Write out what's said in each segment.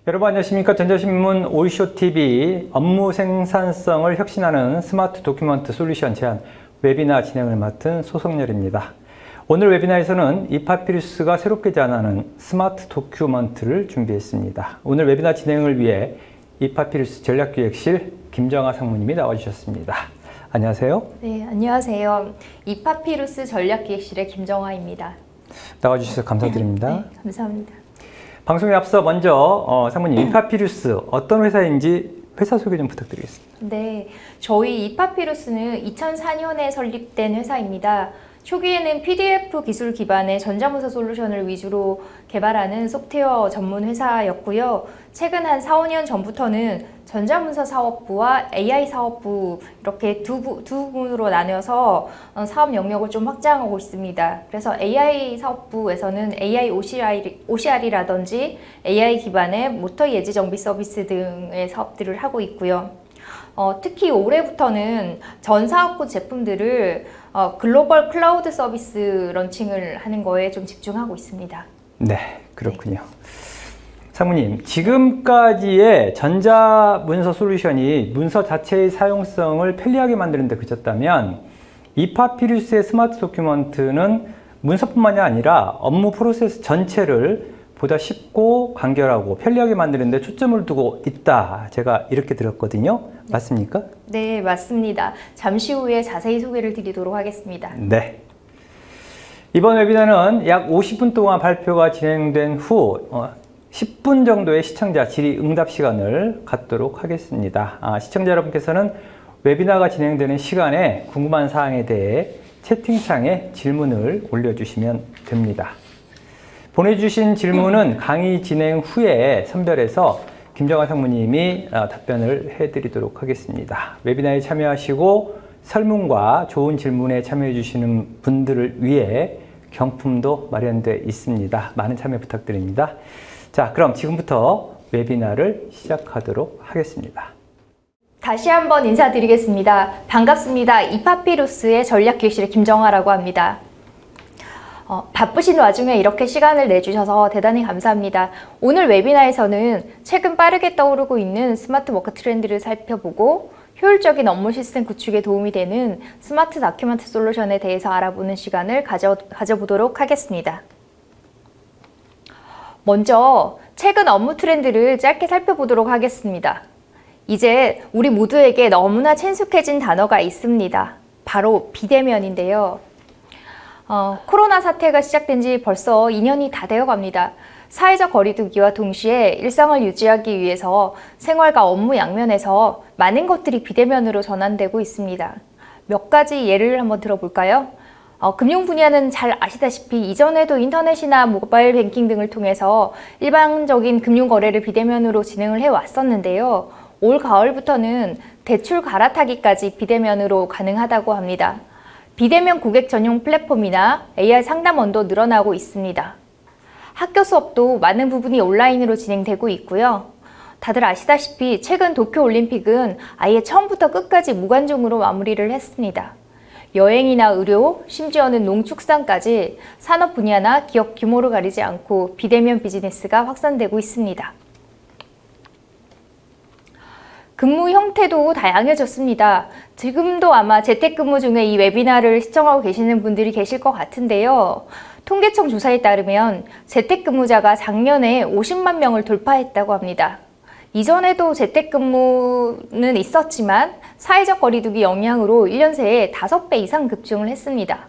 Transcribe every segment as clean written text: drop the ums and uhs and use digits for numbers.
여러분 안녕하십니까. 전자신문 오이쇼TV 업무 생산성을 혁신하는 스마트 도큐먼트 솔루션 제안 웨비나 진행을 맡은 소성렬입니다. 오늘 웨비나에서는 이파피루스가 새롭게 제안하는 스마트 도큐먼트를 준비했습니다. 오늘 웨비나 진행을 위해 이파피루스 전략기획실 김정아 상무님이 나와주셨습니다. 안녕하세요. 네, 안녕하세요. 이파피루스 전략기획실의 김정아입니다. 나와주셔서 감사드립니다. 네, 감사합니다. 방송에 앞서 먼저 상무님, 이파피루스 어떤 회사인지 회사 소개 좀 부탁드리겠습니다. 네, 저희 이파피루스는 2004년에 설립된 회사입니다. 초기에는 PDF 기술 기반의 전자문서 솔루션을 위주로 개발하는 소프트웨어 전문 회사였고요. 최근 한 4, 5년 전부터는 전자문서 사업부와 AI 사업부 이렇게 두 부분으로 나뉘어서 사업 영역을 좀 확장하고 있습니다. 그래서 AI 사업부에서는 AI OCR이라든지 AI 기반의 모터 예지 정비 서비스 등의 사업들을 하고 있고요. 특히 올해부터는 전 사업부 제품들을 글로벌 클라우드 서비스 런칭을 하는 거에 좀 집중하고 있습니다. 네, 그렇군요. 네. 상무님, 지금까지의 전자문서 솔루션이 문서 자체의 사용성을 편리하게 만드는 데 그쳤다면 이파피루스의 스마트 도큐먼트는 문서뿐만이 아니라 업무 프로세스 전체를 보다 쉽고 간결하고 편리하게 만드는 데 초점을 두고 있다. 제가 이렇게 들었거든요. 맞습니까? 네, 맞습니다. 잠시 후에 자세히 소개를 드리도록 하겠습니다. 네. 이번 웨비나는 약 50분 동안 발표가 진행된 후 10분 정도의 시청자 질의응답 시간을 갖도록 하겠습니다. 시청자 여러분께서는 웨비나가 진행되는 시간에 궁금한 사항에 대해 채팅창에 질문을 올려주시면 됩니다. 보내주신 질문은 강의 진행 후에 선별해서 김정아 상무님이 답변을 해드리도록 하겠습니다. 웨비나에 참여하시고 설문과 좋은 질문에 참여해 주시는 분들을 위해 경품도 마련되어 있습니다. 많은 참여 부탁드립니다. 자, 그럼 지금부터 웨비나를 시작하도록 하겠습니다. 다시 한번 인사드리겠습니다. 반갑습니다. 이파피루스의 전략기획실의 김정아라고 합니다. 바쁘신 와중에 이렇게 시간을 내주셔서 대단히 감사합니다. 오늘 웨비나에서는 최근 빠르게 떠오르고 있는 스마트 워크 트렌드를 살펴보고 효율적인 업무 시스템 구축에 도움이 되는 스마트 다큐멘트 솔루션에 대해서 알아보는 시간을 가져보도록 하겠습니다. 먼저 최근 업무 트렌드를 짧게 살펴보도록 하겠습니다. 이제 우리 모두에게 너무나 친숙해진 단어가 있습니다. 바로 비대면인데요. 코로나 사태가 시작된 지 벌써 2년이 다 되어 갑니다. 사회적 거리두기와 동시에 일상을 유지하기 위해서 생활과 업무 양면에서 많은 것들이 비대면으로 전환되고 있습니다. 몇 가지 예를 한번 들어볼까요? 금융 분야는 잘 아시다시피 이전에도 인터넷이나 모바일 뱅킹 등을 통해서 일반적인 금융 거래를 비대면으로 진행을 해왔었는데요. 올 가을부터는 대출 갈아타기까지 비대면으로 가능하다고 합니다. 비대면 고객 전용 플랫폼이나 AI 상담원도 늘어나고 있습니다. 학교 수업도 많은 부분이 온라인으로 진행되고 있고요. 다들 아시다시피 최근 도쿄올림픽은 아예 처음부터 끝까지 무관중으로 마무리를 했습니다. 여행이나 의료, 심지어는 농축산까지 산업 분야나 기업 규모를 가리지 않고 비대면 비즈니스가 확산되고 있습니다. 근무 형태도 다양해졌습니다. 지금도 아마 재택근무 중에 이 웨비나를 시청하고 계시는 분들이 계실 것 같은데요. 통계청 조사에 따르면 재택근무자가 작년에 50만 명을 돌파했다고 합니다. 이전에도 재택근무는 있었지만 사회적 거리두기 영향으로 1년 새에 5배 이상 급증을 했습니다.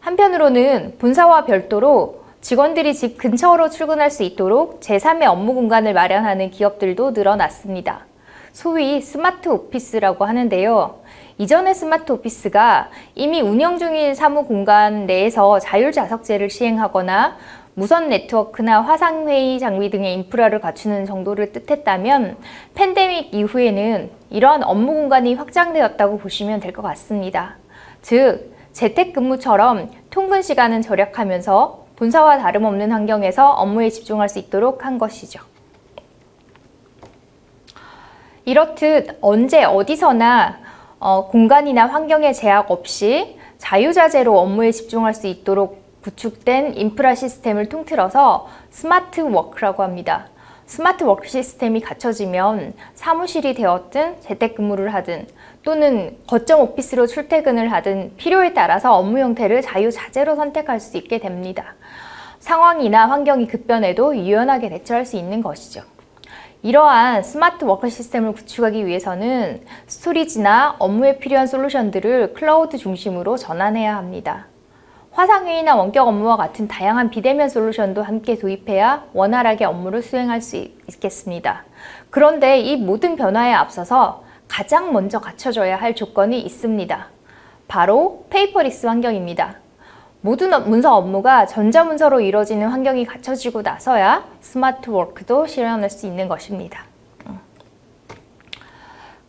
한편으로는 본사와 별도로 직원들이 집 근처로 출근할 수 있도록 제3의 업무 공간을 마련하는 기업들도 늘어났습니다. 소위 스마트 오피스라고 하는데요. 이전의 스마트 오피스가 이미 운영 중인 사무 공간 내에서 자율좌석제를 시행하거나 무선 네트워크나 화상회의 장비 등의 인프라를 갖추는 정도를 뜻했다면 팬데믹 이후에는 이러한 업무 공간이 확장되었다고 보시면 될 것 같습니다. 즉, 재택근무처럼 통근 시간은 절약하면서 본사와 다름없는 환경에서 업무에 집중할 수 있도록 한 것이죠. 이렇듯 언제 어디서나 공간이나 환경의 제약 없이 자유자재로 업무에 집중할 수 있도록 구축된 인프라 시스템을 통틀어서 스마트 워크라고 합니다. 스마트 워크 시스템이 갖춰지면 사무실이 되었든 재택근무를 하든 또는 거점 오피스로 출퇴근을 하든 필요에 따라서 업무 형태를 자유자재로 선택할 수 있게 됩니다. 상황이나 환경이 급변해도 유연하게 대처할 수 있는 것이죠. 이러한 스마트 워크 시스템을 구축하기 위해서는 스토리지나 업무에 필요한 솔루션들을 클라우드 중심으로 전환해야 합니다. 화상회의나 원격 업무와 같은 다양한 비대면 솔루션도 함께 도입해야 원활하게 업무를 수행할 수 있겠습니다. 그런데 이 모든 변화에 앞서서 가장 먼저 갖춰져야 할 조건이 있습니다. 바로 페이퍼리스 환경입니다. 모든 문서 업무가 전자문서로 이루어지는 환경이 갖춰지고 나서야 스마트 워크도 실현할 수 있는 것입니다.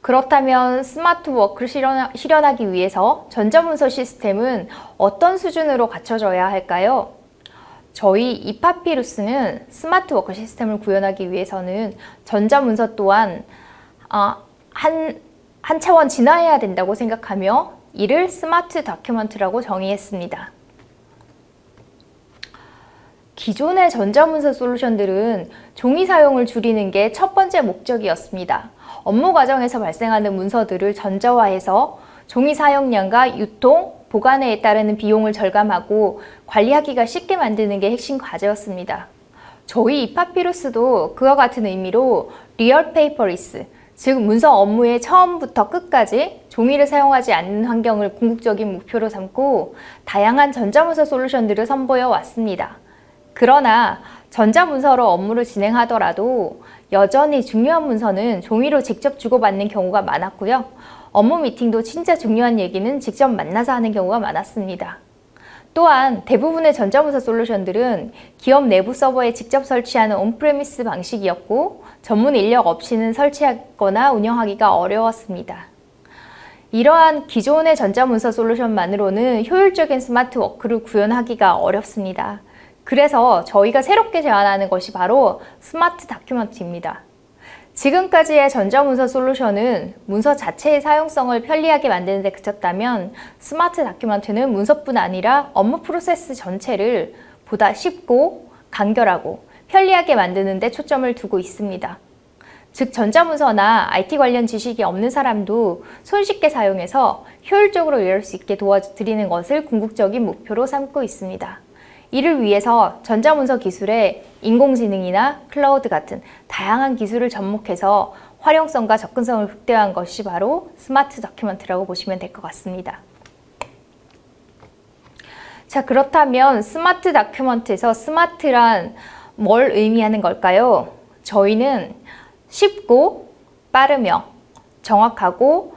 그렇다면 스마트 워크를 실현하기 위해서 전자문서 시스템은 어떤 수준으로 갖춰져야 할까요? 저희 이파피루스는 스마트 워크 시스템을 구현하기 위해서는 전자문서 또한 한 차원 진화해야 된다고 생각하며 이를 스마트 다큐먼트라고 정의했습니다. 기존의 전자문서 솔루션들은 종이 사용을 줄이는 게 첫 번째 목적이었습니다. 업무 과정에서 발생하는 문서들을 전자화해서 종이 사용량과 유통, 보관에 따르는 비용을 절감하고 관리하기가 쉽게 만드는 게 핵심 과제였습니다. 저희 이파피루스도 그와 같은 의미로 리얼 페이퍼리스, 즉 문서 업무의 처음부터 끝까지 종이를 사용하지 않는 환경을 궁극적인 목표로 삼고 다양한 전자문서 솔루션들을 선보여 왔습니다. 그러나 전자문서로 업무를 진행하더라도 여전히 중요한 문서는 종이로 직접 주고받는 경우가 많았고요. 업무 미팅도 진짜 중요한 얘기는 직접 만나서 하는 경우가 많았습니다. 또한 대부분의 전자문서 솔루션들은 기업 내부 서버에 직접 설치하는 온프레미스 방식이었고 전문 인력 없이는 설치하거나 운영하기가 어려웠습니다. 이러한 기존의 전자문서 솔루션만으로는 효율적인 스마트 워크를 구현하기가 어렵습니다. 그래서 저희가 새롭게 제안하는 것이 바로 스마트 다큐먼트입니다. 지금까지의 전자문서 솔루션은 문서 자체의 사용성을 편리하게 만드는 데 그쳤다면 스마트 다큐먼트는 문서뿐 아니라 업무 프로세스 전체를 보다 쉽고 간결하고 편리하게 만드는 데 초점을 두고 있습니다. 즉 전자문서나 IT 관련 지식이 없는 사람도 손쉽게 사용해서 효율적으로 일할 수 있게 도와드리는 것을 궁극적인 목표로 삼고 있습니다. 이를 위해서 전자문서 기술에 인공지능이나 클라우드 같은 다양한 기술을 접목해서 활용성과 접근성을 극대화한 것이 바로 스마트 다큐먼트라고 보시면 될 것 같습니다. 자, 그렇다면 스마트 다큐먼트에서 스마트란 뭘 의미하는 걸까요? 저희는 쉽고 빠르며 정확하고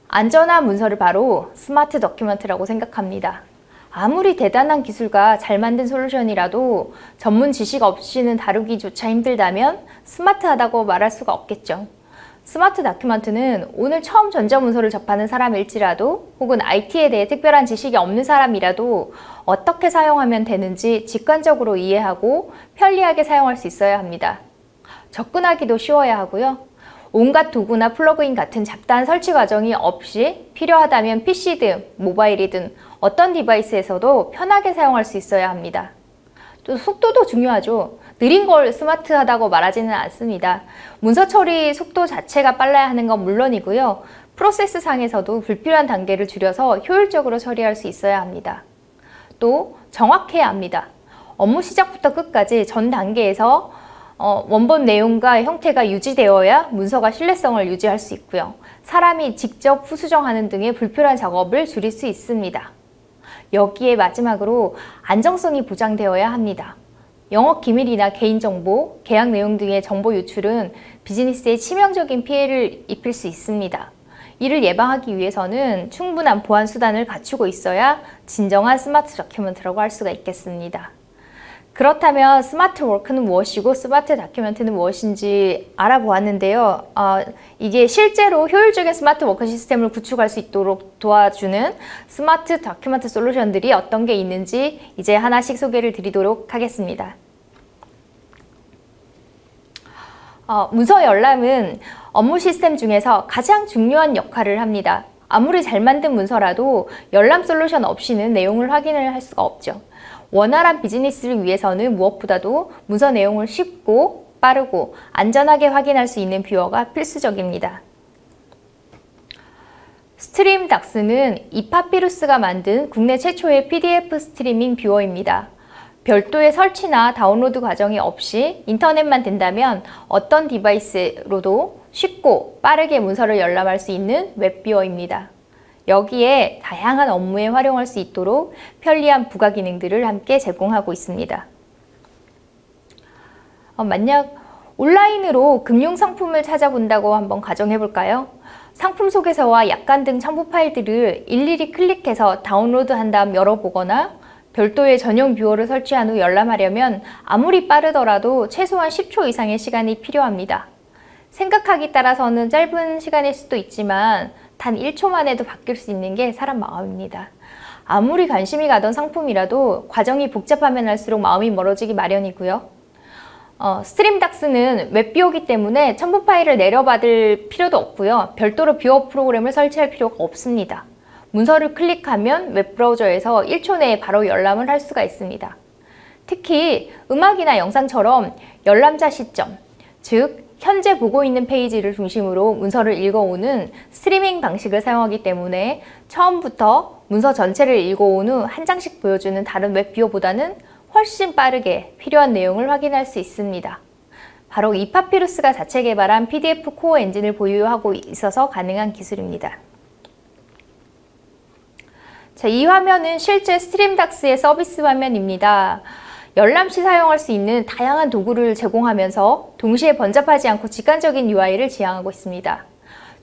안전한 문서를 바로 스마트 다큐먼트라고 생각합니다. 아무리 대단한 기술과 잘 만든 솔루션이라도 전문 지식 없이는 다루기조차 힘들다면 스마트하다고 말할 수가 없겠죠. 스마트 다큐먼트는 오늘 처음 전자문서를 접하는 사람일지라도 혹은 IT에 대해 특별한 지식이 없는 사람이라도 어떻게 사용하면 되는지 직관적으로 이해하고 편리하게 사용할 수 있어야 합니다. 접근하기도 쉬워야 하고요. 온갖 도구나 플러그인 같은 잡다한 설치 과정이 없이 필요하다면 PC든 모바일이든 어떤 디바이스에서도 편하게 사용할 수 있어야 합니다. 또 속도도 중요하죠. 느린 걸 스마트하다고 말하지는 않습니다. 문서 처리 속도 자체가 빨라야 하는 건 물론이고요. 프로세스 상에서도 불필요한 단계를 줄여서 효율적으로 처리할 수 있어야 합니다. 또 정확해야 합니다. 업무 시작부터 끝까지 전 단계에서 원본 내용과 형태가 유지되어야 문서가 신뢰성을 유지할 수 있고요. 사람이 직접 후수정하는 등의 불필요한 작업을 줄일 수 있습니다. 여기에 마지막으로 안정성이 보장되어야 합니다. 영업 기밀이나 개인정보, 계약 내용 등의 정보 유출은 비즈니스에 치명적인 피해를 입힐 수 있습니다. 이를 예방하기 위해서는 충분한 보안 수단을 갖추고 있어야 진정한 스마트 다큐먼트라고 할 수가 있겠습니다. 그렇다면 스마트 워크는 무엇이고 스마트 다큐먼트는 무엇인지 알아보았는데요. 이게 실제로 효율적인 스마트 워크 시스템을 구축할 수 있도록 도와주는 스마트 다큐먼트 솔루션들이 어떤 게 있는지 이제 하나씩 소개를 드리도록 하겠습니다. 문서 열람은 업무 시스템 중에서 가장 중요한 역할을 합니다. 아무리 잘 만든 문서라도 열람 솔루션 없이는 내용을 확인을 할 수가 없죠. 원활한 비즈니스를 위해서는 무엇보다도 문서 내용을 쉽고 빠르고 안전하게 확인할 수 있는 뷰어가 필수적입니다. 스트림닥스는 이파피루스가 만든 국내 최초의 PDF 스트리밍 뷰어입니다. 별도의 설치나 다운로드 과정이 없이 인터넷만 된다면 어떤 디바이스로도 쉽고 빠르게 문서를 열람할 수 있는 웹뷰어입니다. 여기에 다양한 업무에 활용할 수 있도록 편리한 부가 기능들을 함께 제공하고 있습니다. 만약 온라인으로 금융상품을 찾아본다고 한번 가정해 볼까요? 상품 소개서와 약관 등 첨부 파일들을 일일이 클릭해서 다운로드한 다음 열어보거나 별도의 전용 뷰어를 설치한 후 열람하려면 아무리 빠르더라도 최소한 10초 이상의 시간이 필요합니다. 생각하기 따라서는 짧은 시간일 수도 있지만 단 1초만 해도 바뀔 수 있는 게 사람 마음입니다. 아무리 관심이 가던 상품이라도 과정이 복잡하면 할수록 마음이 멀어지기 마련이고요. 스트림닥스는 웹뷰어이기 때문에 첨부 파일을 내려받을 필요도 없고요. 별도로 뷰어 프로그램을 설치할 필요가 없습니다. 문서를 클릭하면 웹브라우저에서 1초 내에 바로 열람을 할 수가 있습니다. 특히 음악이나 영상처럼 열람자 시점, 즉 현재 보고 있는 페이지를 중심으로 문서를 읽어오는 스트리밍 방식을 사용하기 때문에 처음부터 문서 전체를 읽어온 후 한 장씩 보여주는 다른 웹뷰어보다는 훨씬 빠르게 필요한 내용을 확인할 수 있습니다. 바로 이파피루스가 자체 개발한 PDF 코어 엔진을 보유하고 있어서 가능한 기술입니다. 자, 이 화면은 실제 스트림닥스의 서비스 화면입니다. 열람 시 사용할 수 있는 다양한 도구를 제공하면서 동시에 번잡하지 않고 직관적인 UI를 지향하고 있습니다.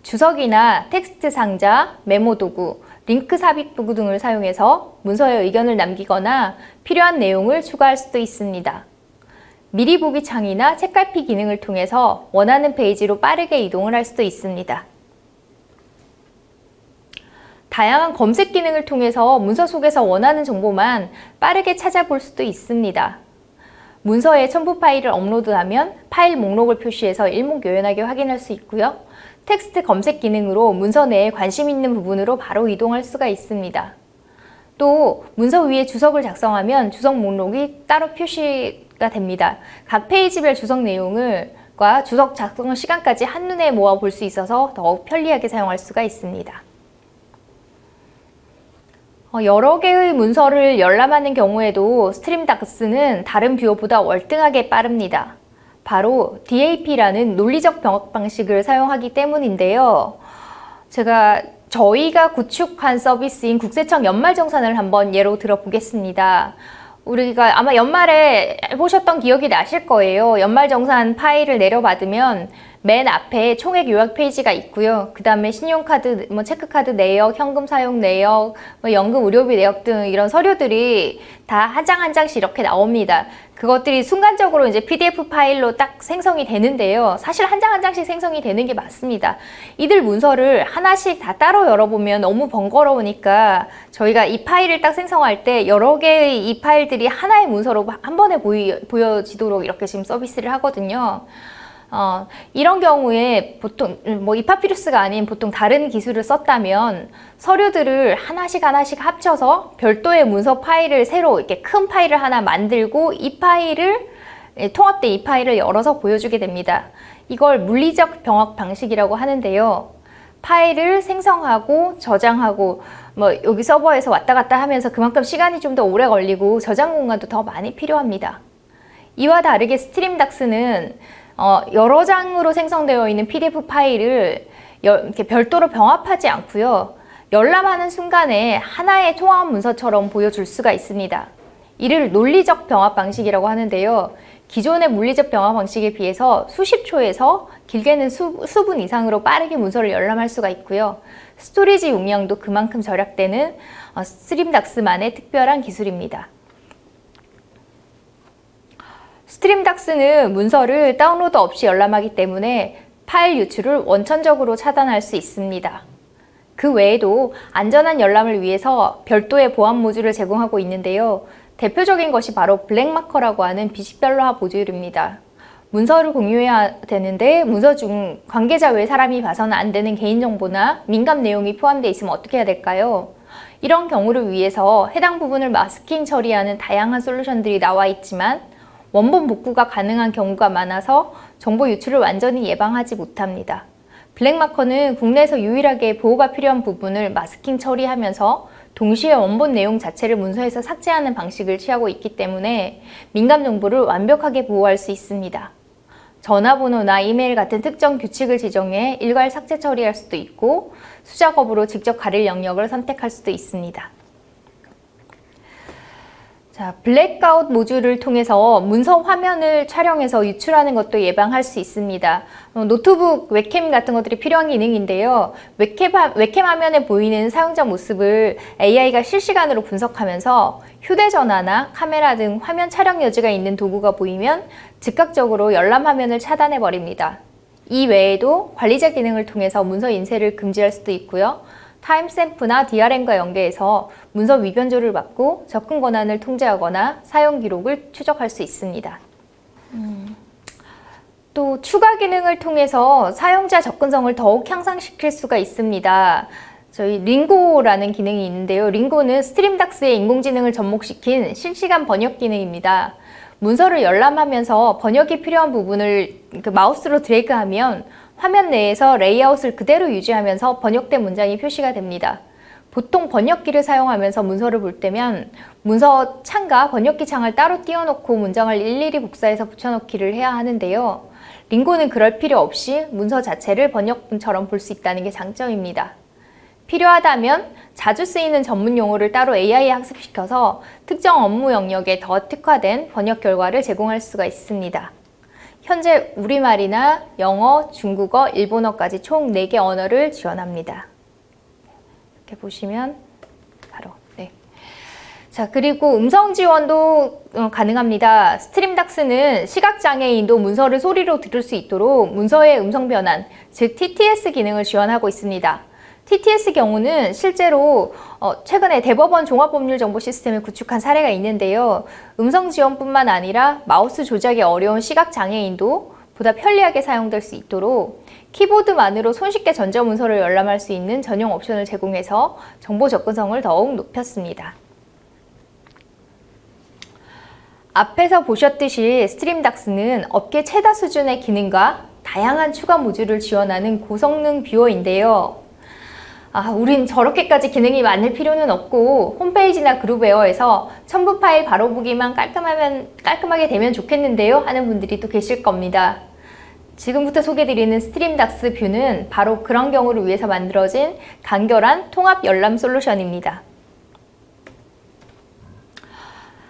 주석이나 텍스트 상자, 메모 도구, 링크 삽입 도구 등을 사용해서 문서에 의견을 남기거나 필요한 내용을 추가할 수도 있습니다. 미리 보기 창이나 책갈피 기능을 통해서 원하는 페이지로 빠르게 이동을 할 수도 있습니다. 다양한 검색 기능을 통해서 문서 속에서 원하는 정보만 빠르게 찾아볼 수도 있습니다. 문서에 첨부 파일을 업로드하면 파일 목록을 표시해서 일목요연하게 확인할 수 있고요. 텍스트 검색 기능으로 문서 내에 관심 있는 부분으로 바로 이동할 수가 있습니다. 또 문서 위에 주석을 작성하면 주석 목록이 따로 표시가 됩니다. 각 페이지별 주석 내용과 주석 작성 시간까지 한눈에 모아 볼 수 있어서 더욱 편리하게 사용할 수가 있습니다. 여러 개의 문서를 열람하는 경우에도 스트림닥스는 다른 뷰어보다 월등하게 빠릅니다. 바로 DAP라는 논리적 병합 방식을 사용하기 때문인데요. 저희가 구축한 서비스인 국세청 연말정산을 한번 예로 들어보겠습니다. 우리가 아마 연말에 보셨던 기억이 나실 거예요. 연말정산 파일을 내려받으면 맨 앞에 총액 요약 페이지가 있고요. 그 다음에 신용카드, 체크카드 내역, 현금 사용 내역, 연금 의료비 내역 등 이런 서류들이 다 한 장 한 장씩 이렇게 나옵니다. 그것들이 순간적으로 이제 PDF 파일로 딱 생성이 되는데요. 사실 한 장 한 장씩 생성이 되는 게 맞습니다. 이들 문서를 하나씩 다 따로 열어보면 너무 번거로우니까 저희가 이 파일을 딱 생성할 때 여러 개의 이 파일들이 하나의 문서로 한 번에 보여지도록 이렇게 지금 서비스를 하거든요. 이런 경우에 보통 이파피루스가 아닌 보통 다른 기술을 썼다면 서류들을 하나씩 합쳐서 별도의 문서 파일을 새로 이렇게 큰 파일을 하나 만들고 통합된 이 파일을 열어서 보여주게 됩니다. 이걸 물리적 병합 방식이라고 하는데요. 파일을 생성하고 저장하고 여기 서버에서 왔다 갔다 하면서 그만큼 시간이 좀 더 오래 걸리고 저장 공간도 더 많이 필요합니다. 이와 다르게 스트림닥스는 여러 장으로 생성되어 있는 PDF 파일을 이렇게 별도로 병합하지 않고요. 열람하는 순간에 하나의 통합 문서처럼 보여줄 수가 있습니다. 이를 논리적 병합 방식이라고 하는데요. 기존의 물리적 병합 방식에 비해서 수십 초에서 길게는 수분 이상으로 빠르게 문서를 열람할 수가 있고요. 스토리지 용량도 그만큼 절약되는 스트림닥스만의 특별한 기술입니다. 스트림닥스는 문서를 다운로드 없이 열람하기 때문에 파일 유출을 원천적으로 차단할 수 있습니다. 그 외에도 안전한 열람을 위해서 별도의 보안 모듈을 제공하고 있는데요. 대표적인 것이 바로 블랙마커라고 하는 비식별로화 모듈입니다. 문서를 공유해야 되는데 문서 중 관계자 외 사람이 봐서는 안 되는 개인정보나 민감 내용이 포함되어 있으면 어떻게 해야 될까요? 이런 경우를 위해서 해당 부분을 마스킹 처리하는 다양한 솔루션들이 나와 있지만 원본 복구가 가능한 경우가 많아서 정보 유출을 완전히 예방하지 못합니다. 블랙마커는 국내에서 유일하게 보호가 필요한 부분을 마스킹 처리하면서 동시에 원본 내용 자체를 문서에서 삭제하는 방식을 취하고 있기 때문에 민감 정보를 완벽하게 보호할 수 있습니다. 전화번호나 이메일 같은 특정 규칙을 지정해 일괄 삭제 처리할 수도 있고 수작업으로 직접 가릴 영역을 선택할 수도 있습니다. 자, 블랙아웃 모듈을 통해서 문서 화면을 촬영해서 유출하는 것도 예방할 수 있습니다. 노트북 웹캠 같은 것들이 필요한 기능인데요. 웹캠 화면에 보이는 사용자 모습을 AI가 실시간으로 분석하면서 휴대전화나 카메라 등 화면 촬영 여지가 있는 도구가 보이면 즉각적으로 열람 화면을 차단해 버립니다. 이 외에도 관리자 기능을 통해서 문서 인쇄를 금지할 수도 있고요. 타임스탬프나 DRM과 연계해서 문서 위변조를 막고 접근 권한을 통제하거나 사용 기록을 추적할 수 있습니다. 또 추가 기능을 통해서 사용자 접근성을 더욱 향상시킬 수가 있습니다. 저희 링고라는 기능이 있는데요. 링고는 스트림닥스의 인공지능을 접목시킨 실시간 번역 기능입니다. 문서를 열람하면서 번역이 필요한 부분을 마우스로 드래그하면 화면 내에서 레이아웃을 그대로 유지하면서 번역된 문장이 표시가 됩니다. 보통 번역기를 사용하면서 문서를 볼 때면 문서 창과 번역기 창을 따로 띄워놓고 문장을 일일이 복사해서 붙여넣기를 해야 하는데요. 링고는 그럴 필요 없이 문서 자체를 번역본처럼 볼 수 있다는 게 장점입니다. 필요하다면 자주 쓰이는 전문 용어를 따로 AI에 학습시켜서 특정 업무 영역에 더 특화된 번역 결과를 제공할 수가 있습니다. 현재 우리말이나 영어, 중국어, 일본어까지 총 4개 언어를 지원합니다. 이렇게 보시면 바로 자, 그리고 음성 지원도 가능합니다. 스트림닥스는 시각장애인도 문서를 소리로 들을 수 있도록 문서의 음성 변환, 즉 TTS 기능을 지원하고 있습니다. TTS 경우는 실제로 최근에 대법원 종합법률정보 시스템을 구축한 사례가 있는데요. 음성 지원뿐만 아니라 마우스 조작이 어려운 시각장애인도 보다 편리하게 사용될 수 있도록 키보드만으로 손쉽게 전자문서를 열람할 수 있는 전용 옵션을 제공해서 정보 접근성을 더욱 높였습니다. 앞에서 보셨듯이 스트림닥스는 업계 최다 수준의 기능과 다양한 추가 모듈을 지원하는 고성능 뷰어인데요. 우린 저렇게까지 기능이 많을 필요는 없고 홈페이지나 그룹웨어에서 첨부 파일 바로 보기만 깔끔하게 되면 좋겠는데요 하는 분들이 또 계실 겁니다. 지금부터 소개드리는 스트림닥스 뷰는 바로 그런 경우를 위해서 만들어진 간결한 통합 열람 솔루션입니다.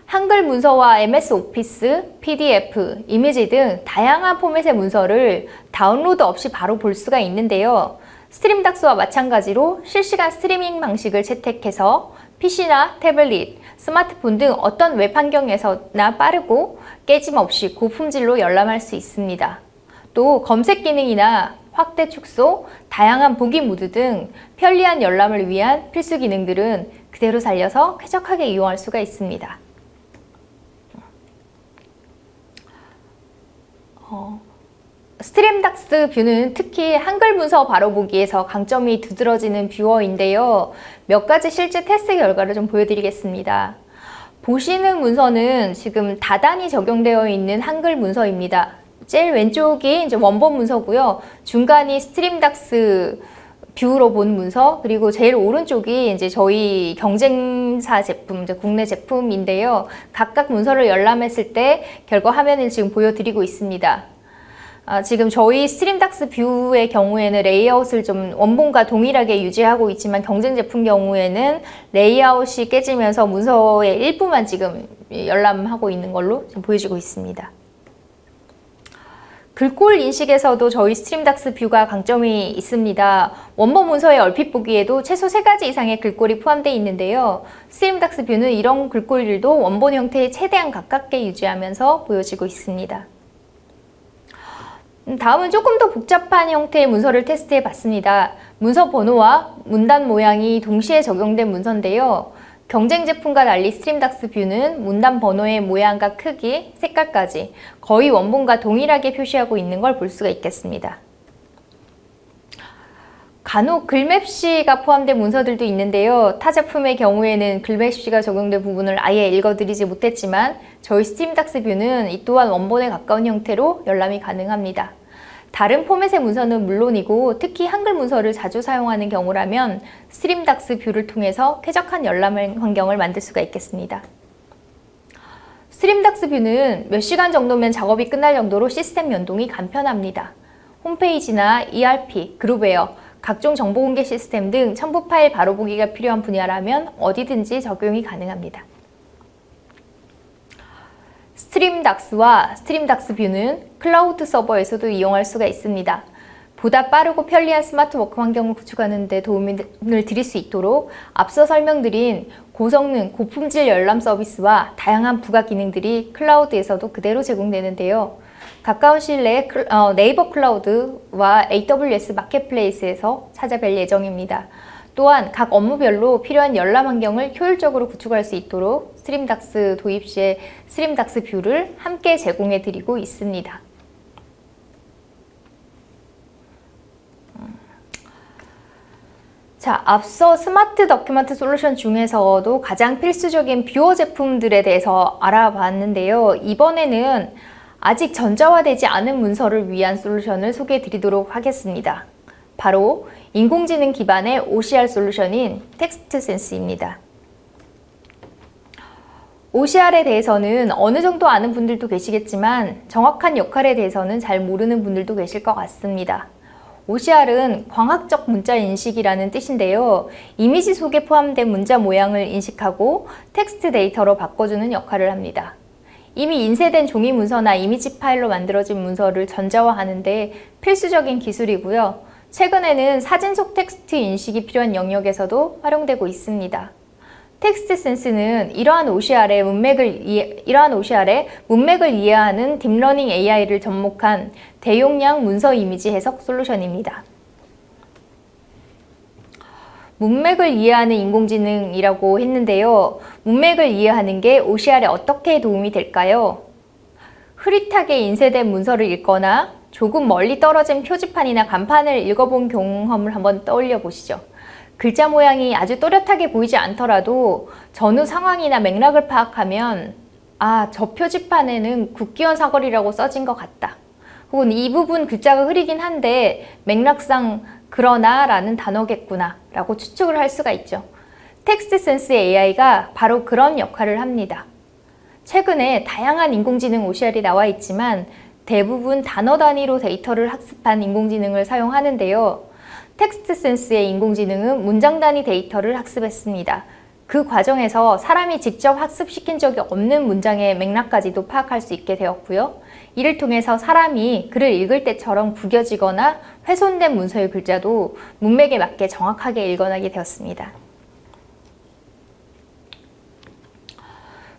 한글 문서와 MS 오피스, PDF, 이미지 등 다양한 포맷의 문서를 다운로드 없이 바로 볼 수가 있는데요. 스트림닥스와 마찬가지로 실시간 스트리밍 방식을 채택해서 PC나 태블릿, 스마트폰 등 어떤 웹 환경에서나 빠르고 깨짐없이 고품질로 열람할 수 있습니다. 또 검색 기능이나 확대 축소, 다양한 보기 모드 등 편리한 열람을 위한 필수 기능들은 그대로 살려서 쾌적하게 이용할 수가 있습니다. 스트림닥스 뷰는 특히 한글 문서 바로 보기에서 강점이 두드러지는 뷰어인데요. 몇 가지 실제 테스트 결과를 좀 보여드리겠습니다. 보시는 문서는 지금 다단이 적용되어 있는 한글 문서입니다. 제일 왼쪽이 이제 원본 문서고요. 중간이 스트림닥스 뷰로 본 문서, 그리고 제일 오른쪽이 이제 저희 경쟁사 제품, 이제 국내 제품인데요. 각각 문서를 열람했을 때 결과 화면을 지금 보여드리고 있습니다. 지금 저희 스트림닥스 뷰의 경우에는 레이아웃을 좀 원본과 동일하게 유지하고 있지만 경쟁 제품 경우에는 레이아웃이 깨지면서 문서의 일부만 지금 열람하고 있는 걸로 지금 보여지고 있습니다. 글꼴 인식에서도 저희 스트림닥스 뷰가 강점이 있습니다. 원본 문서의 얼핏 보기에도 최소 3가지 이상의 글꼴이 포함되어 있는데요. 스트림닥스 뷰는 이런 글꼴들도 원본 형태에 최대한 가깝게 유지하면서 보여지고 있습니다. 다음은 조금 더 복잡한 형태의 문서를 테스트해 봤습니다. 문서 번호와 문단 모양이 동시에 적용된 문서인데요. 경쟁 제품과 달리 스트림닥스 뷰는 문단 번호의 모양과 크기, 색깔까지 거의 원본과 동일하게 표시하고 있는 걸 볼 수가 있겠습니다. 간혹 글맵시가 포함된 문서들도 있는데요. 타 제품의 경우에는 글맵시가 적용된 부분을 아예 읽어드리지 못했지만 저희 스트림닥스 뷰는 이 또한 원본에 가까운 형태로 열람이 가능합니다. 다른 포맷의 문서는 물론이고 특히 한글 문서를 자주 사용하는 경우라면 스트림닥스 뷰를 통해서 쾌적한 열람 환경을 만들 수가 있겠습니다. 스트림닥스 뷰는 몇 시간 정도면 작업이 끝날 정도로 시스템 연동이 간편합니다. 홈페이지나 ERP, 그룹웨어, 각종 정보 공개 시스템 등 첨부 파일 바로 보기가 필요한 분야라면 어디든지 적용이 가능합니다. 스트림닥스와 스트림닥스 뷰는 클라우드 서버에서도 이용할 수가 있습니다. 보다 빠르고 편리한 스마트 워크 환경을 구축하는 데 도움을 드릴 수 있도록 앞서 설명드린 고성능, 고품질 열람 서비스와 다양한 부가 기능들이 클라우드에서도 그대로 제공되는데요. 가까운 시일 내에 네이버 클라우드와 AWS 마켓플레이스에서 찾아뵐 예정입니다. 또한 각 업무별로 필요한 열람 환경을 효율적으로 구축할 수 있도록 스트림닥스 도입 시에 스트림닥스 뷰를 함께 제공해 드리고 있습니다. 자, 앞서 스마트 더큐먼트 솔루션 중에서도 가장 필수적인 뷰어 제품들에 대해서 알아봤는데요. 이번에는 아직 전자화되지 않은 문서를 위한 솔루션을 소개해 드리도록 하겠습니다. 바로 인공지능 기반의 OCR 솔루션인 텍스트 센스입니다. OCR에 대해서는 어느 정도 아는 분들도 계시겠지만 정확한 역할에 대해서는 잘 모르는 분들도 계실 것 같습니다. OCR은 광학적 문자 인식이라는 뜻인데요. 이미지 속에 포함된 문자 모양을 인식하고 텍스트 데이터로 바꿔주는 역할을 합니다. 이미 인쇄된 종이 문서나 이미지 파일로 만들어진 문서를 전자화하는 데 필수적인 기술이고요. 최근에는 사진 속 텍스트 인식이 필요한 영역에서도 활용되고 있습니다. 텍스트 센스는 이러한 OCR의 문맥을 이해하는 딥러닝 AI를 접목한 대용량 문서 이미지 해석 솔루션입니다. 문맥을 이해하는 인공지능이라고 했는데요. 문맥을 이해하는 게 OCR에 어떻게 도움이 될까요? 흐릿하게 인쇄된 문서를 읽거나 조금 멀리 떨어진 표지판이나 간판을 읽어본 경험을 한번 떠올려 보시죠. 글자 모양이 아주 또렷하게 보이지 않더라도 전후 상황이나 맥락을 파악하면 아, 저 표지판에는 국기원 사거리라고 써진 것 같다. 혹은 이 부분 글자가 흐리긴 한데 맥락상 그러나 라는 단어겠구나 라고 추측을 할 수가 있죠. 텍스트 센스의 AI가 바로 그런 역할을 합니다. 최근에 다양한 인공지능 OCR이 나와 있지만 대부분 단어 단위로 데이터를 학습한 인공지능을 사용하는데요. 텍스트 센스의 인공지능은 문장 단위 데이터를 학습했습니다. 그 과정에서 사람이 직접 학습시킨 적이 없는 문장의 맥락까지도 파악할 수 있게 되었고요. 이를 통해서 사람이 글을 읽을 때처럼 구겨지거나 훼손된 문서의 글자도 문맥에 맞게 정확하게 읽어내게 되었습니다.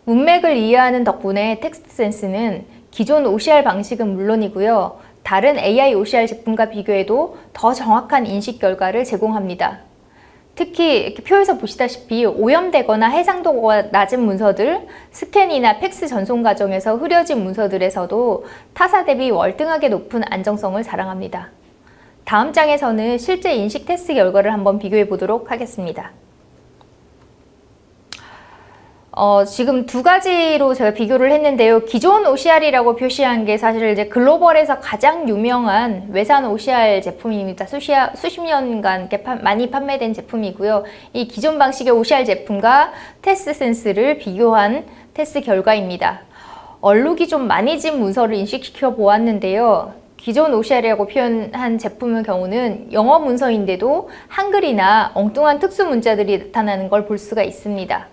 문맥을 이해하는 덕분에 텍스트 센스는 기존 OCR 방식은 물론이고요. 다른 AI OCR 제품과 비교해도 더 정확한 인식 결과를 제공합니다. 특히 이렇게 표에서 보시다시피 오염되거나 해상도가 낮은 문서들, 스캔이나 팩스 전송 과정에서 흐려진 문서들에서도 타사 대비 월등하게 높은 안정성을 자랑합니다. 다음 장에서는 실제 인식 테스트 결과를 한번 비교해 보도록 하겠습니다. 지금 두 가지로 제가 비교를 했는데요. 기존 OCR이라고 표시한 게 사실 이제 글로벌에서 가장 유명한 외산 OCR 제품입니다. 수십 년간 많이 판매된 제품이고요. 이 기존 방식의 OCR 제품과 텍스트 센스를 비교한 테스트 결과입니다. 얼룩이 좀 많이 진 문서를 인식시켜 보았는데요. 기존 OCR이라고 표현한 제품의 경우는 영어 문서인데도 한글이나 엉뚱한 특수 문자들이 나타나는 걸 볼 수가 있습니다.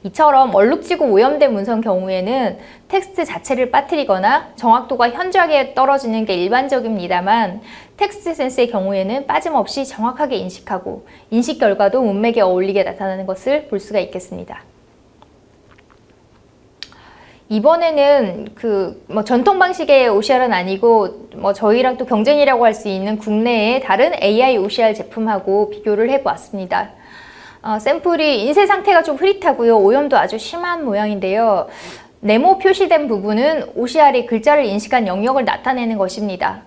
이처럼 얼룩지고 오염된 문서의 경우에는 텍스트 자체를 빠뜨리거나 정확도가 현저하게 떨어지는 게 일반적입니다만 텍스트 센스의 경우에는 빠짐없이 정확하게 인식하고 인식 결과도 문맥에 어울리게 나타나는 것을 볼 수가 있겠습니다. 이번에는 전통 방식의 OCR은 아니고 저희랑 또 경쟁이라고 할 수 있는 국내의 다른 AI OCR 제품하고 비교를 해보았습니다. 샘플이 인쇄 상태가 좀 흐릿하고요. 오염도 아주 심한 모양인데요. 네모 표시된 부분은 OCR이 글자를 인식한 영역을 나타내는 것입니다.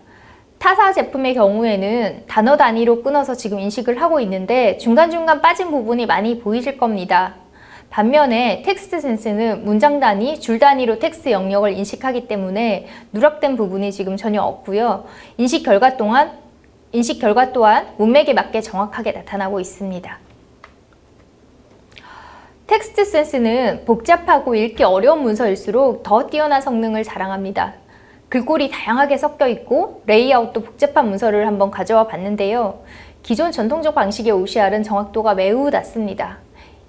타사 제품의 경우에는 단어 단위로 끊어서 지금 인식을 하고 있는데 중간중간 빠진 부분이 많이 보이실 겁니다. 반면에 텍스트 센스는 문장 단위, 줄 단위로 텍스트 영역을 인식하기 때문에 누락된 부분이 지금 전혀 없고요. 인식 결과 또한 문맥에 맞게 정확하게 나타나고 있습니다. 텍스트 센스는 복잡하고 읽기 어려운 문서일수록 더 뛰어난 성능을 자랑합니다. 글꼴이 다양하게 섞여 있고 레이아웃도 복잡한 문서를 한번 가져와 봤는데요. 기존 전통적 방식의 OCR은 정확도가 매우 낮습니다.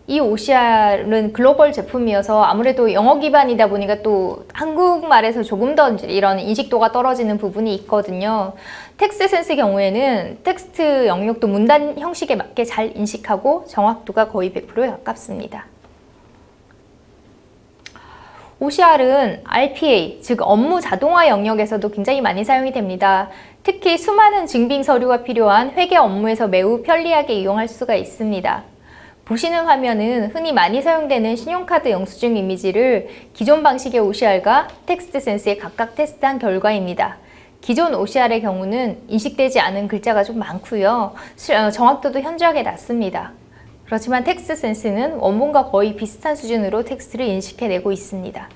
이 OCR은 글로벌 제품이어서 아무래도 영어 기반이다 보니까 또 한국말에서 조금 더 이런 인식도가 떨어지는 부분이 있거든요. 텍스트 센스 경우에는 텍스트 영역도 문단 형식에 맞게 잘 인식하고 정확도가 거의 100%에 가깝습니다. OCR은 RPA, 즉 업무 자동화 영역에서도 굉장히 많이 사용이 됩니다. 특히 수많은 증빙 서류가 필요한 회계 업무에서 매우 편리하게 이용할 수가 있습니다. 보시는 화면은 흔히 많이 사용되는 신용카드 영수증 이미지를 기존 방식의 OCR과 텍스트 센스에 각각 테스트한 결과입니다. 기존 OCR의 경우는 인식되지 않은 글자가 좀 많고요. 정확도도 현저하게 낮습니다. 그렇지만 텍스트 센스는 원본과 거의 비슷한 수준으로 텍스트를 인식해내고 있습니다.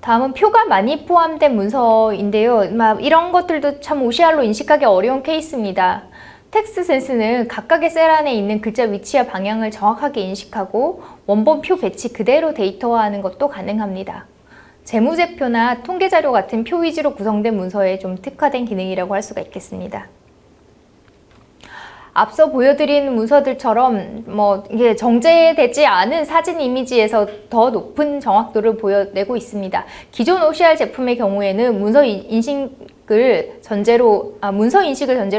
다음은 표가 많이 포함된 문서인데요. 이런 것들도 참 OCR로 인식하기 어려운 케이스입니다. 텍스트 센스는 각각의 셀 안에 있는 글자 위치와 방향을 정확하게 인식하고 원본 표 배치 그대로 데이터화하는 것도 가능합니다. 재무제표나 통계자료 같은 표 위주로 구성된 문서에 좀 특화된 기능이라고 할 수가 있겠습니다. 앞서 보여드린 문서들처럼 이게 정제되지 않은 사진 이미지에서 더 높은 정확도를 보여내고 있습니다. 기존 OCR 제품의 경우에는 문서 인식을 전제로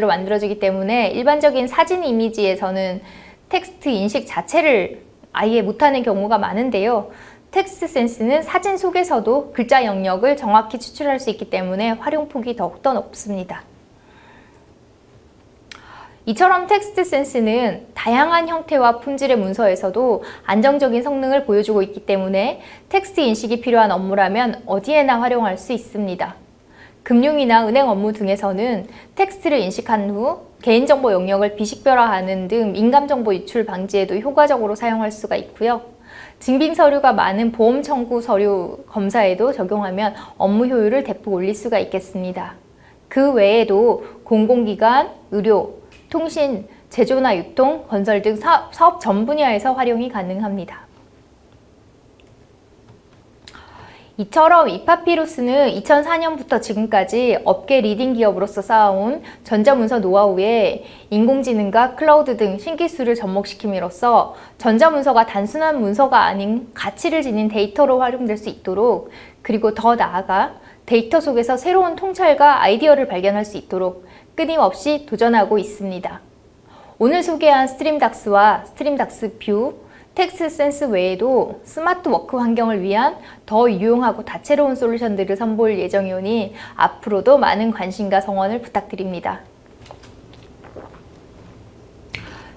만들어지기 때문에 일반적인 사진 이미지에서는 텍스트 인식 자체를 아예 못하는 경우가 많은데요. 텍스트 센스는 사진 속에서도 글자 영역을 정확히 추출할 수 있기 때문에 활용폭이 더욱더 높습니다. 이처럼 텍스트 센스는 다양한 형태와 품질의 문서에서도 안정적인 성능을 보여주고 있기 때문에 텍스트 인식이 필요한 업무라면 어디에나 활용할 수 있습니다. 금융이나 은행 업무 등에서는 텍스트를 인식한 후 개인정보 영역을 비식별화하는 등 민감정보 유출 방지에도 효과적으로 사용할 수가 있고요. 증빙 서류가 많은 보험 청구 서류 검사에도 적용하면 업무 효율을 대폭 올릴 수가 있겠습니다. 그 외에도 공공기관, 의료, 통신, 제조나 유통, 건설 등 사업 전 분야에서 활용이 가능합니다. 이처럼 이파피루스는 2004년부터 지금까지 업계 리딩 기업으로서 쌓아온 전자문서 노하우에 인공지능과 클라우드 등 신기술을 접목시킴으로써 전자문서가 단순한 문서가 아닌 가치를 지닌 데이터로 활용될 수 있도록, 그리고 더 나아가 데이터 속에서 새로운 통찰과 아이디어를 발견할 수 있도록 끊임없이 도전하고 있습니다. 오늘 소개한 스트림닥스와 스트림닥스 뷰, 텍스트 센스 외에도 스마트 워크 환경을 위한 더 유용하고 다채로운 솔루션들을 선보일 예정이오니 앞으로도 많은 관심과 성원을 부탁드립니다.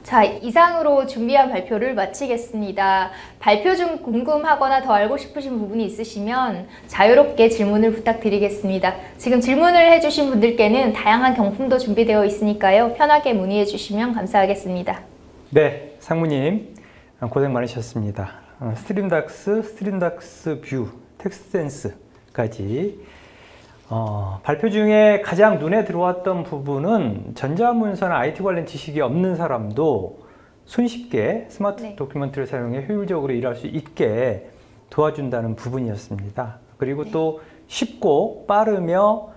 자, 이상으로 준비한 발표를 마치겠습니다. 발표 중 궁금하거나 더 알고 싶으신 부분이 있으시면 자유롭게 질문을 부탁드리겠습니다. 지금 질문을 해주신 분들께는 다양한 경품도 준비되어 있으니까요. 편하게 문의해 주시면 감사하겠습니다. 네, 상무님 고생 많으셨습니다. 스트림닥스 뷰, 텍스트 센스까지 발표 중에 가장 눈에 들어왔던 부분은 전자문서나 IT 관련 지식이 없는 사람도 손쉽게 스마트 도큐멘트를 사용해 효율적으로 일할 수 있게 도와준다는 부분이었습니다. 그리고 또 쉽고 빠르며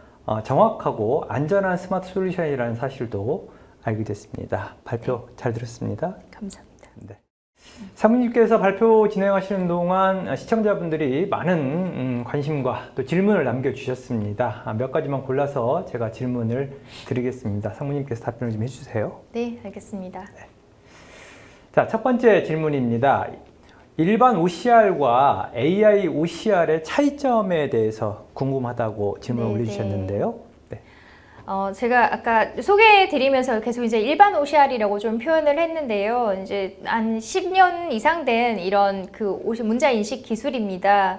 정확하고 안전한 스마트 솔루션이라는 사실도 알게 됐습니다. 발표 잘 들었습니다. 감사합니다. 네. 사모님께서 발표 진행하시는 동안 시청자분들이 많은 관심과 또 질문을 남겨주셨습니다. 몇 가지만 골라서 제가 질문을 드리겠습니다. 사모님께서 답변을 좀 해주세요. 네, 알겠습니다. 네. 자, 첫 번째 질문입니다. 일반 OCR과 AI OCR의 차이점에 대해서 궁금하다고 질문을 올려주셨는데요. 네. 제가 아까 소개해드리면서 계속 이제 일반 OCR이라고 좀 표현을 했는데요. 이제 한 10년 이상 된 이런 문자 인식 기술입니다.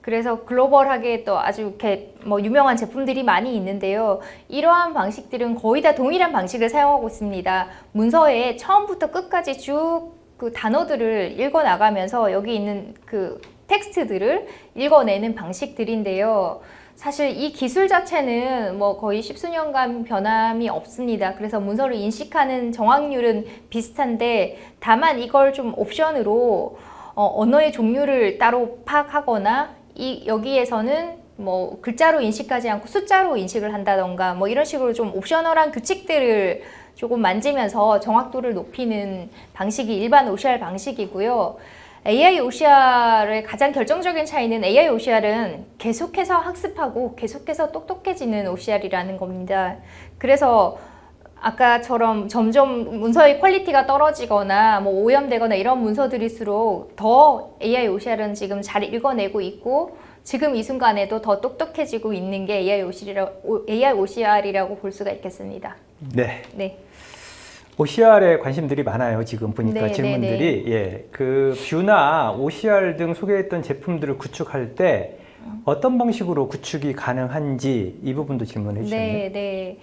그래서 글로벌하게 또 아주 이렇게 뭐 유명한 제품들이 많이 있는데요. 이러한 방식들은 거의 다 동일한 방식을 사용하고 있습니다. 문서에 처음부터 끝까지 쭉 그 단어들을 읽어 나가면서 여기 있는 그 텍스트들을 읽어내는 방식들인데요. 사실 이 기술 자체는 뭐 거의 십수년간 변함이 없습니다. 그래서 문서를 인식하는 정확률은 비슷한데 다만 이걸 좀 옵션으로 언어의 종류를 따로 파악하거나 여기에서는 뭐 글자로 인식하지 않고 숫자로 인식을 한다던가 뭐 이런 식으로 좀 옵셔널한 규칙들을 조금 만지면서 정확도를 높이는 방식이 일반 OCR 방식이고요. AI OCR의 가장 결정적인 차이는 AI OCR은 계속해서 학습하고 계속해서 똑똑해지는 OCR이라는 겁니다. 그래서 아까처럼 점점 문서의 퀄리티가 떨어지거나 뭐 오염되거나 이런 문서들일수록 더 AI OCR은 지금 잘 읽어내고 있고 지금 이 순간에도 더 똑똑해지고 있는 게 AI OCR이라고 볼 수가 있겠습니다. 네. 네. OCR에 관심들이 많아요. 지금 보니까 네, 질문들이. 예, 그 뷰나 OCR 등 소개했던 제품들을 구축할 때 어떤 방식으로 구축이 가능한지 이 부분도 질문해 주셨네요. 네, 네.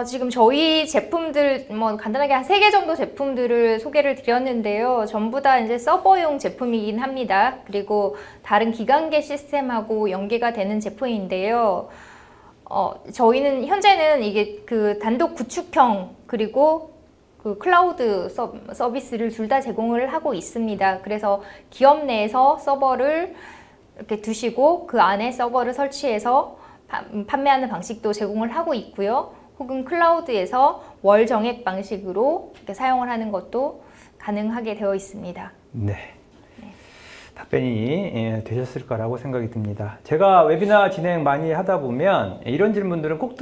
지금 저희 제품들 뭐 간단하게 한 3개 정도 제품들을 소개를 드렸는데요. 전부 다 이제 서버용 제품이긴 합니다. 그리고 다른 기관계 시스템하고 연계가 되는 제품인데요. 저희는 현재는 이게 그 단독 구축형 그리고 그 클라우드 서비스를 둘 다 제공을 하고 있습니다. 그래서 기업 내에서 서버를 이렇게 두시고 그 안에 서버를 설치해서 판매하는 방식도 제공을 하고 있고요. 혹은 클라우드에서 월 정액 방식으로 이렇게 사용을 하는 것도 가능하게 되어 있습니다. 네. 답변이 되셨을 거라고 생각이 듭니다. 제가 웨비나 진행 많이 하다 보면 이런 질문들은 꼭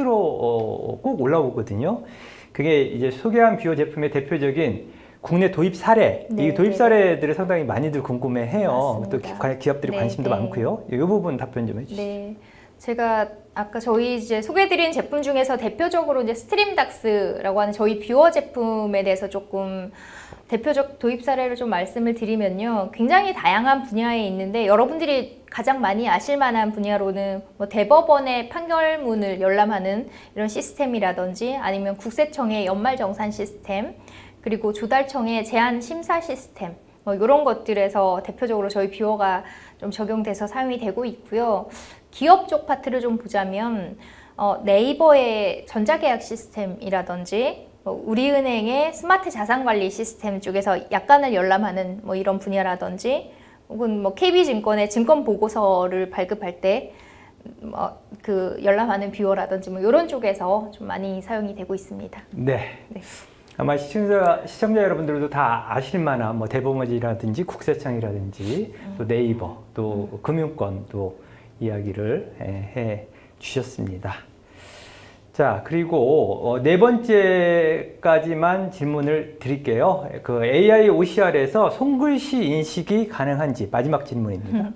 올라오거든요. 그게 이제 소개한 뷰어 제품의 대표적인 국내 도입 사례, 네, 이 도입 네, 사례들을 상당히 많이들 궁금해해요. 또 맞습니다. 기업들이 네, 관심도 네. 많고요. 이 부분 답변 좀 해주시죠. 네, 제가 아까 저희 이제 소개드린 제품 중에서 대표적으로 이제 스트림닥스라고 하는 저희 뷰어 제품에 대해서 조금 대표적 도입 사례를 좀 말씀을 드리면요. 굉장히 다양한 분야에 있는데 여러분들이 가장 많이 아실 만한 분야로는 뭐 대법원의 판결문을 열람하는 이런 시스템이라든지 아니면 국세청의 연말정산 시스템 그리고 조달청의 제한 심사 시스템 뭐 이런 것들에서 대표적으로 저희 뷰어가 좀 적용돼서 사용이 되고 있고요. 기업 쪽 파트를 좀 보자면 네이버의 전자계약 시스템이라든지 우리은행의 스마트 자산관리 시스템 쪽에서 약관을 열람하는 뭐 이런 분야라든지 혹은 뭐 KB증권의 증권 보고서를 발급할 때 그 열람하는 뷰어라든지 뭐 이런 쪽에서 좀 많이 사용이 되고 있습니다. 네. 네. 아마 시청자 여러분들도 다 아실 만한 뭐 대법원이라든지 국세청이라든지 또 네이버 또 금융권 또 이야기를 해 주셨습니다. 자, 그리고 네 번째까지만 질문을 드릴게요. 그 AI OCR에서 손글씨 인식이 가능한지 마지막 질문입니다.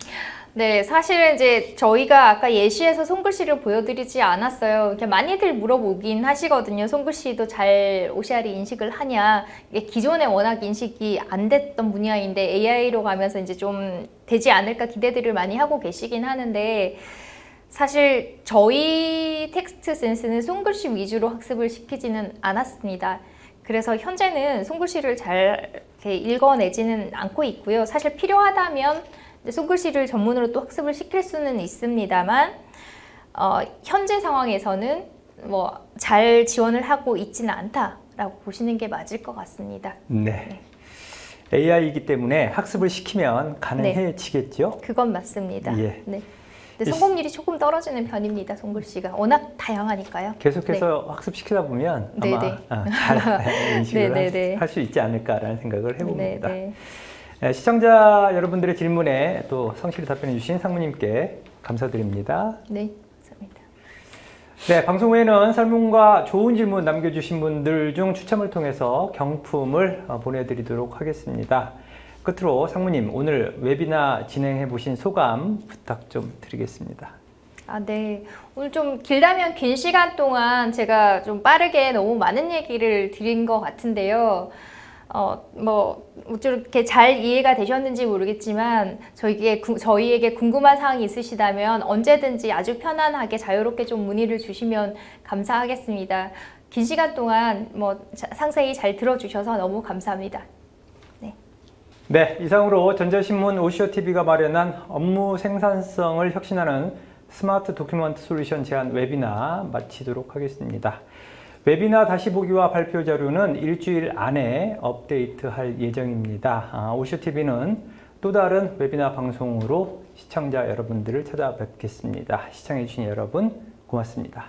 네, 사실은 이제 저희가 아까 예시에서 손글씨를 보여드리지 않았어요. 이렇게 많이들 물어보긴 하시거든요. 손글씨도 잘 OCR이 인식을 하냐. 이게 기존에 워낙 인식이 안 됐던 분야인데 AI로 가면서 이제 좀 되지 않을까 기대들을 많이 하고 계시긴 하는데 사실 저희 텍스트 센스는 손글씨 위주로 학습을 시키지는 않았습니다. 그래서 현재는 손글씨를 잘 이렇게 읽어내지는 않고 있고요. 사실 필요하다면 손글씨를 전문으로 또 학습을 시킬 수는 있습니다만 현재 상황에서는 뭐 잘 지원을 하고 있지는 않다라고 보시는 게 맞을 것 같습니다. 네. AI이기 때문에 학습을 시키면 가능해지겠죠? 그건 맞습니다. 예. 네. 근데 성공률이 조금 떨어지는 편입니다. 손글씨가 워낙 다양하니까요. 계속해서 학습시키다 보면 아마 잘 인식을 할 수 있지 않을까라는 생각을 해봅니다. 시청자 여러분들의 질문에 또 성실히 답변해 주신 상무님께 감사드립니다. 네, 감사합니다. 네, 방송 후에는 설문과 좋은 질문 남겨주신 분들 중 추첨을 통해서 경품을 보내드리도록 하겠습니다. 끝으로 상무님, 오늘 웨비나 진행해 보신 소감 부탁 좀 드리겠습니다. 네. 오늘 좀 길다면 긴 시간 동안 제가 좀 빠르게 너무 많은 얘기를 드린 것 같은데요. 이렇게 잘 이해가 되셨는지 모르겠지만 저희에게 궁금한 사항이 있으시다면 언제든지 아주 편안하게 자유롭게 좀 문의를 주시면 감사하겠습니다. 긴 시간 동안 상세히 잘 들어주셔서 너무 감사합니다. 네, 이상으로 전자신문 오시오TV가 마련한 업무 생산성을 혁신하는 스마트 도큐먼트 솔루션 제안 웨비나 마치도록 하겠습니다. 웨비나 다시 보기와 발표 자료는 일주일 안에 업데이트할 예정입니다. 오시오TV는 또 다른 웨비나 방송으로 시청자 여러분들을 찾아뵙겠습니다. 시청해주신 여러분 고맙습니다.